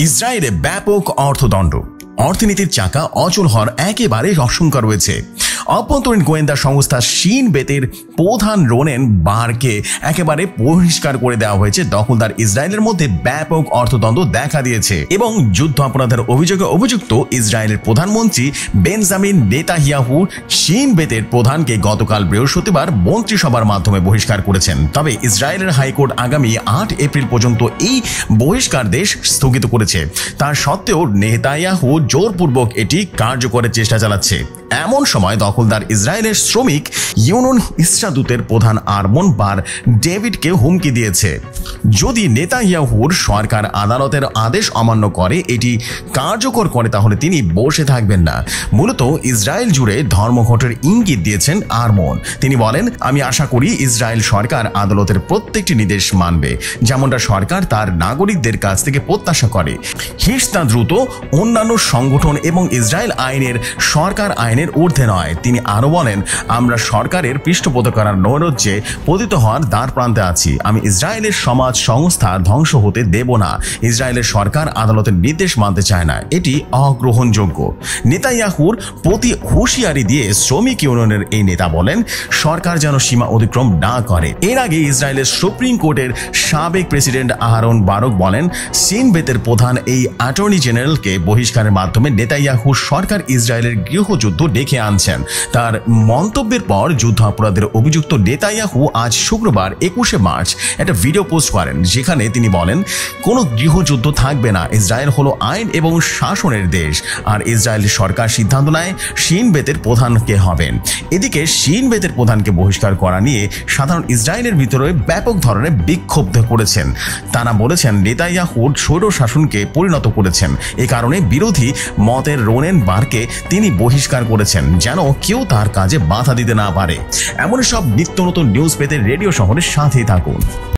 ইসরায়েলে ব্যাপক অর্থদণ্ড, অর্থনীতির চাকা অচল হওয়ার একেবারে আশঙ্কা রয়েছে। অভ্যন্তরীণ গোয়েন্দা সংস্থা শিন বেতের প্রধান রোনেন বারকে একেবারে বহিষ্কার করে দেওয়া হয়েছে। দখলদার ইসরায়েলের মধ্যে ব্যাপক অর্থদ্বন্দ্ব দেখা দিয়েছে এবং যুদ্ধ অপরাধের অভিযোগে অভিযুক্ত ইসরায়েলের প্রধানমন্ত্রী বেঞ্জামিন নেতানিয়াহু শিন বেতের প্রধানকে গতকাল বৃহস্পতিবার মন্ত্রিসভার মাধ্যমে বহিষ্কার করেছেন। তবে ইসরায়েলের হাইকোর্ট আগামী 8 এপ্রিল পর্যন্ত এই বহিষ্কারদেশ স্থগিত করেছে। তার সত্ত্বেও নেতানিয়াহু জোরপূর্বক এটি কার্যকরের চেষ্টা চালাচ্ছে। এমন সময় দখলদার ইসরায়েলের শ্রমিক ইউনিয়ন ইসরাদূতের প্রধান আরমন বার ডেভিডকে হুমকি দিয়েছে, যদি নেতানিয়াহুর সরকার আদালতের আদেশ অমান্য করে, এটি কার্যকর করে, তাহলে তিনি বসে থাকবেন না। মূলত ইসরায়েল জুড়ে ধর্মঘটের ইঙ্গিত দিয়েছেন আরমন। তিনি বলেন, আমি আশা করি ইসরায়েল সরকার আদালতের প্রত্যেকটি নির্দেশ মানবে, যেমনটা সরকার তার নাগরিকদের কাছ থেকে প্রত্যাশা করে। হিজবুল্লাহ দ্রুত অন্যান্য সংগঠন এবং ইসরায়েল আইনের সরকার আইনের ঊর্ধ্বে নয়। তিনি আরো বলেন, আমরা সরকারের পৃষ্ঠপোষকতার নৈরাজ্যে পতিত হওয়ার দ্বার প্রান্তে আছি। আমি ইসরায়েলের সমাজ সংস্থার ধ্বংস হতে দেব না। ইসরায়েলের সরকার আদালতের নির্দেশ মানতে চায় না, এটি অগ্রহণযোগ্য। নেতানিয়াহুর প্রতি হুঁশিয়ারি দিয়ে শ্রমিক ইউনিয়নের এই নেতা বলেন, সরকার যেন সীমা অতিক্রম না করে। এর আগে ইসরায়েলের সুপ্রিম কোর্টের সাবেক প্রেসিডেন্ট আহরন বারক বলেন, শিন বেতের প্রধান এই অ্যাটর্নি জেনারেলকে বহিষ্কারের মাধ্যমে নেতানিয়াহুর সরকার ইসরায়েলের গৃহযুদ্ধ ডেকে আনছেন। তার মন্তব্যের পর যুদ্ধ অপরাধের অভিযুক্ত নেতানিয়াহু আজ শুক্রবার 21 মার্চ একটা ভিডিও পোস্ট করেন, যেখানে তিনি বলেন, কোনো গৃহযুদ্ধ থাকবে না। ইসরায়েল হলো আইন এবং শাসনের দেশ, আর ইসরায়েলের সরকার সিদ্ধান্ত নেয় শিন বেতের প্রধানকে হবেন। এদিকে শিন বেতের প্রধানকে বহিষ্কার করা নিয়ে সাধারণ ইসরায়েলের ভিতরে ব্যাপক ধরনের বিক্ষোভ করেছেন। তারা বলেছেন, নেতানিয়াহুর স্বৈর শাসনকে পরিণত করেছেন। এ কারণে বিরোধী মতের রোনেন বারকে তিনি বহিষ্কার করেছেন, যেন কেউ তার কাজে বাধা দিতে না পারে। এমন সব নিত্য নতুন নিউজ পেতে রেডিও শহরের সাথেই থাকুন।